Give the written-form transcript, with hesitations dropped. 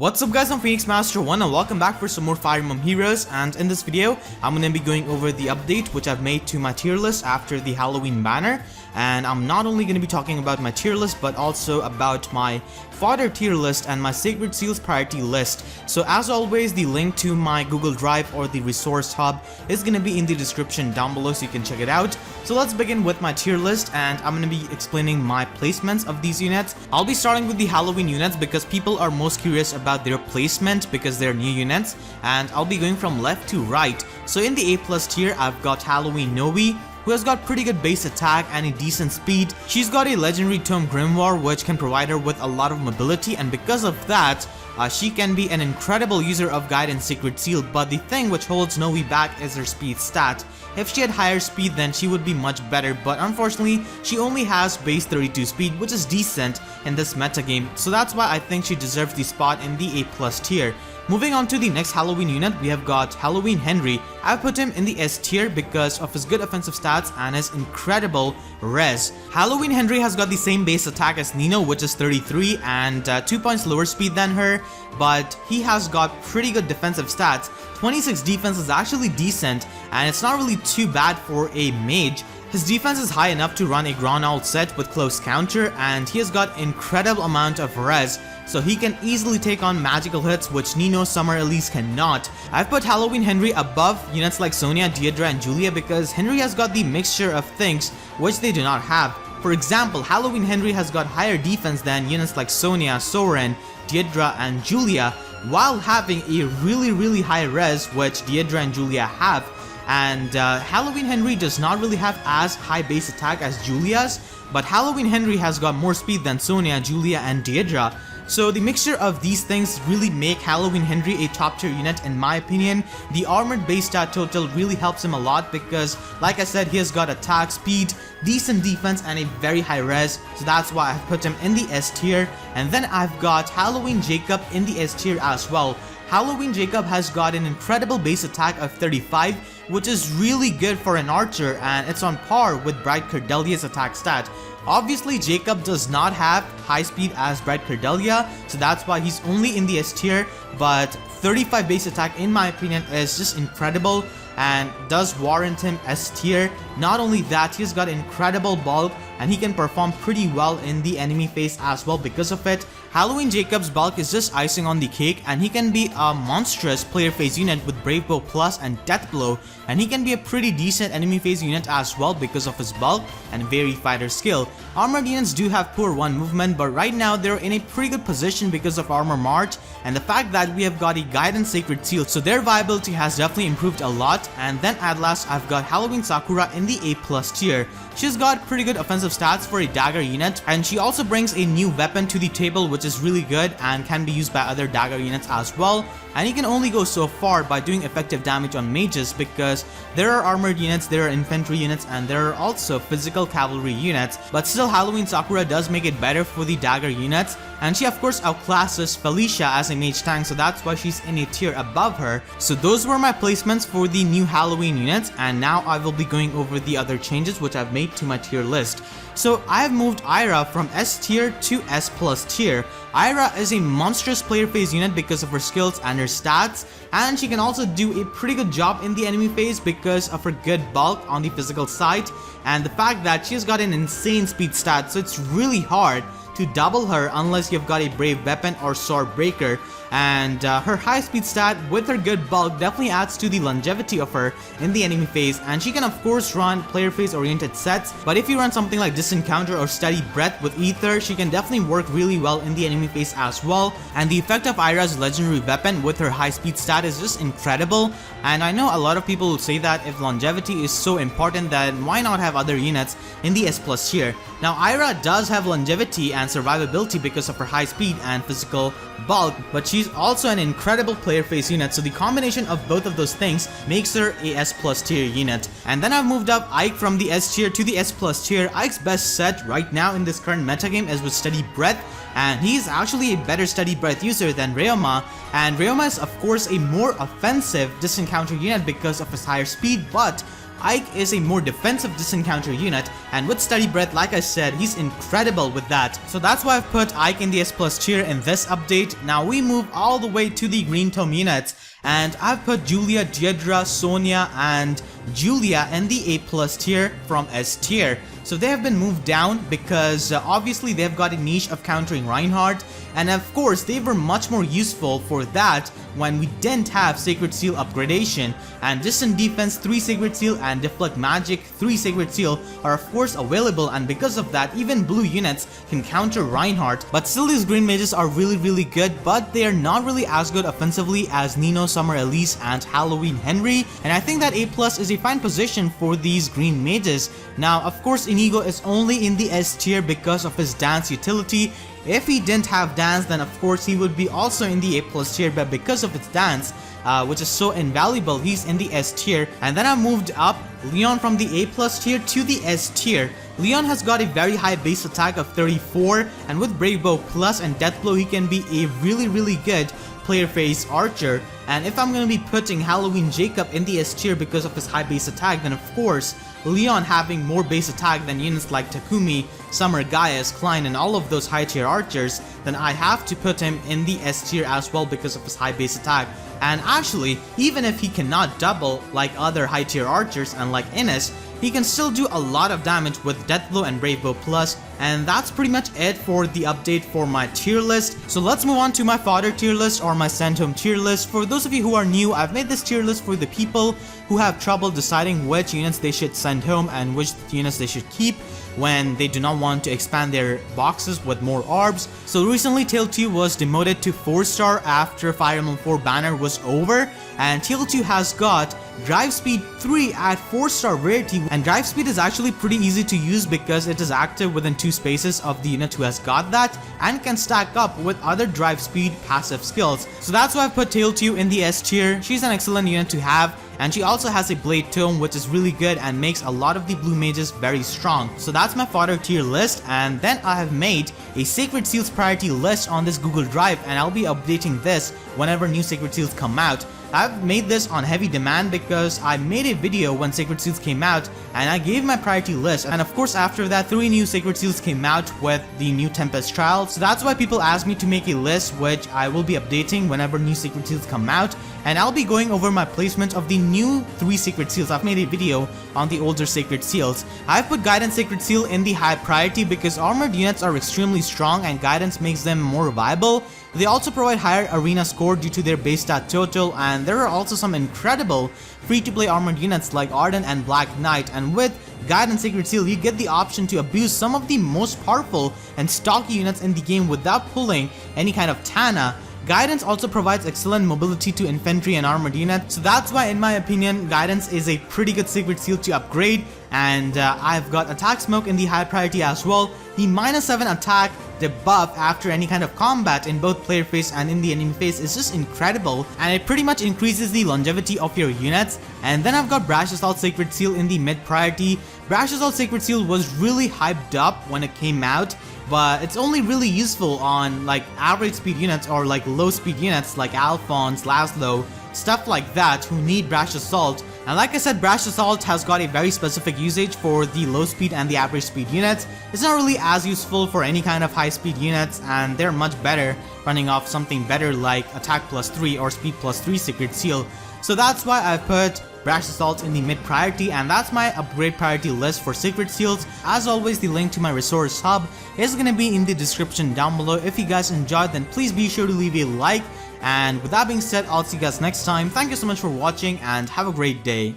What's up guys, I'm Phoenix Master 1 and welcome back for some more Fire Emblem Heroes, and in this video I'm going to be going over the update which I've made to my tier list after the Halloween banner. And I'm not only going to be talking about my tier list but also about my fodder tier list and my Sacred Seals priority list. So as always, the link to my Google Drive or the resource hub is going to be in the description down below so you can check it out. So let's begin with my tier list, and I'm going to be explaining my placements of these units. I'll be starting with the Halloween units because people are most curious about their placement because they're new units, and I'll be going from left to right. So in the A+ tier, I've got Halloween Nowi, who has got pretty good base attack and a decent speed. She's got a legendary Tome Grimoire which can provide her with a lot of mobility, and because of that, she can be an incredible user of Guide and Sacred Seal. But the thing which holds Nowi back is her speed stat. If she had higher speed then she would be much better, but unfortunately she only has base 32 speed, which is decent in this meta game, so that's why I think she deserves the spot in the A+ tier. Moving on to the next Halloween unit, we have got Halloween Henry. I've put him in the S tier because of his good offensive stats and his incredible res. Halloween Henry has got the same base attack as Nino, which is 33, and 2 points lower speed than her, but he has got pretty good defensive stats. 26 defense is actually decent, and it's not really too bad for a mage. His defense is high enough to run a Ground Owl set with close counter, and he has got incredible amount of res, so he can easily take on magical hits which Nino, Summer, Elise cannot. I've put Halloween Henry above units like Sonia, Deidre, and Julia because Henry has got the mixture of things which they do not have. For example, Halloween Henry has got higher defense than units like Sonia, Soren, Deidre, and Julia, while having a really high res which Deidre and Julia have. And Halloween Henry does not really have as high base attack as Julia's, but Halloween Henry has got more speed than Sonia, Julia, and Deidre. So the mixture of these things really make Halloween Henry a top tier unit in my opinion. The armored base stat total really helps him a lot because, like I said, he has got attack, speed, decent defense, and a very high res, so that's why I've put him in the S tier. And then I've got Halloween Jakob in the S tier as well. Halloween Jakob has got an incredible base attack of 35, which is really good for an archer, and it's on par with Bright Cordelia's attack stat. Obviously, Jakob does not have high speed as Bright Cordelia, so that's why he's only in the S tier, but 35 base attack in my opinion is just incredible and does warrant him S tier. Not only that, he's got incredible bulk and he can perform pretty well in the enemy phase as well because of it. Halloween Jakob's bulk is just icing on the cake, and he can be a monstrous player phase unit with Brave Bow Plus and Death Blow, and he can be a pretty decent enemy phase unit as well because of his bulk and very fighter skill. Armored units do have poor 1 movement, but right now they're in a pretty good position because of Armor March and the fact that we have got a Guide and Sacred Seal, so their viability has definitely improved a lot. And then at last I've got Halloween Sakura in the A+ tier. She's got pretty good offensive stats for a dagger unit, and she also brings a new weapon to the table which is really good and can be used by other dagger units as well. And you can only go so far by doing effective damage on mages because there are armored units, there are infantry units, and there are also physical cavalry units. But still, Halloween Sakura does make it better for the dagger units, and she of course outclasses Felicia as a mage tank, so that's why she's in a tier above her. So those were my placements for the new Halloween units, and now I will be going over the other changes which I've made to my tier list. So I have moved Ira from S tier to S+ tier. Ira is a monstrous player phase unit because of her skills and her stats, and she can also do a pretty good job in the enemy phase because of her good bulk on the physical side and the fact that she's got an insane speed stat, so it's really hard to double her unless you've got a brave weapon or sword breaker. And her high speed stat with her good bulk definitely adds to the longevity of her in the enemy phase, and she can of course run player phase oriented sets, but if you run something like Distant Counter or Steady Breath with Ether, she can definitely work really well in the enemy phase as well. And the effect of Ira's legendary weapon with her high speed stat is just incredible, and I know a lot of people will say that if longevity is so important then why not have other units in the S+ tier. Now Ira does have longevity and survivability because of her high speed and physical bulk, but she's also an incredible player phase unit, so the combination of both of those things makes her a S+ tier unit. And then I've moved up Ike from the S tier to the S+ tier. Ike's best set right now in this current metagame is with Steady Breath, and he's actually a better Steady Breath user than Ryoma, and Ryoma is of course a more offensive Distant Counter unit because of his higher speed, but Ike is a more defensive disencounter unit, and with Steady Breath, like I said, he's incredible with that. So that's why I've put Ike in the S+ tier in this update. Now we move all the way to the Green Tome units, and I've put Julia, Deirdre, Sonia, and Julia in the A+ tier from S tier. So they have been moved down because obviously they've got a niche of countering Reinhardt, and of course they were much more useful for that when we didn't have Sacred Seal upgradation, and Distant Defense 3 Sacred Seal and Deflect Magic 3 Sacred Seal are of course available, and because of that even blue units can counter Reinhardt. But still these green mages are really good, but they are not really as good offensively as Nino, Summer Elise, and Halloween Henry, and I think that A+ is a fine position for these green mages. Now of course Inigo is only in the S tier because of his dance utility. If he didn't have dance, then of course he would be also in the A+ tier, but because of its dance, which is so invaluable, he's in the S tier. And then I moved up Leon from the A+ tier to the S tier. Leon has got a very high base attack of 34, and with Brave Bow Plus and Death Blow he can be a really good player face archer. And if I'm going to be putting Halloween Jakob in the S tier because of his high base attack, then of course Leon having more base attack than units like Takumi, Summer, Gaius, Klein, and all of those high tier archers, then I have to put him in the S tier as well because of his high base attack. And actually, even if he cannot double like other high tier archers and like Innes, he can still do a lot of damage with Death Blow and Brave Bow Plus. And that's pretty much it for the update for my tier list. So let's move on to my fodder tier list or my send home tier list. For those of you who are new, I've made this tier list for the people who have trouble deciding which units they should send home and which units they should keep when they do not want to expand their boxes with more orbs. So recently Tail 2 was demoted to 4-star after Fire Emblem 4 banner was over, and Tail 2 has got Drive Speed 3 at 4-star rarity, and Drive Speed is actually pretty easy to use because it is active within 2 spaces of the unit who has got that and can stack up with other Drive Speed passive skills. So that's why I've put Tail 2 in the S tier. She's an excellent unit to have, and she also has a Blade Tome which is really good and makes a lot of the blue mages very strong. So that's my fodder tier list, and then I have made a Sacred Seals priority list on this Google Drive, and I'll be updating this whenever new Sacred Seals come out. I've made this on heavy demand because I made a video when Sacred Seals came out and I gave my priority list, and of course after that 3 new Sacred Seals came out with the new Tempest trial. So that's why people asked me to make a list which I will be updating whenever new Sacred Seals come out, and I'll be going over my placement of the new 3 Sacred Seals. I've made a video on the older Sacred Seals. I've put Guidance Sacred Seal in the high priority because armored units are extremely strong and guidance makes them more viable. They also provide higher arena score due to their base stat total, and there are also some incredible free-to-play armored units like Arden and Black Knight, and with Guidance Sacred Seal you get the option to abuse some of the most powerful and stocky units in the game without pulling any kind of Tana. Guidance also provides excellent mobility to infantry and armored units, so that's why in my opinion Guidance is a pretty good Sacred Seal to upgrade. And I've got Attack Smoke in the high priority as well. The -7 attack debuff after any kind of combat in both player phase and in the enemy phase is just incredible, and it pretty much increases the longevity of your units. And then I've got Brash Assault Sacred Seal in the mid priority. Brash Assault Sacred Seal was really hyped up when it came out, but it's only really useful on like average speed units or like low speed units like Alphonse, Laszlo, stuff like that who need Brash Assault. And like I said, Brash Assault has got a very specific usage for the low speed and the average speed units. It's not really as useful for any kind of high speed units, and they're much better running off something better like Attack +3 or Speed +3 Sacred Seal. So that's why I've put Brash Assault in the mid priority, and that's my upgrade priority list for Sacred Seals. As always, the link to my resource hub is gonna be in the description down below. If you guys enjoyed, then please be sure to leave a like. And with that being said, I'll see you guys next time. Thank you so much for watching and have a great day.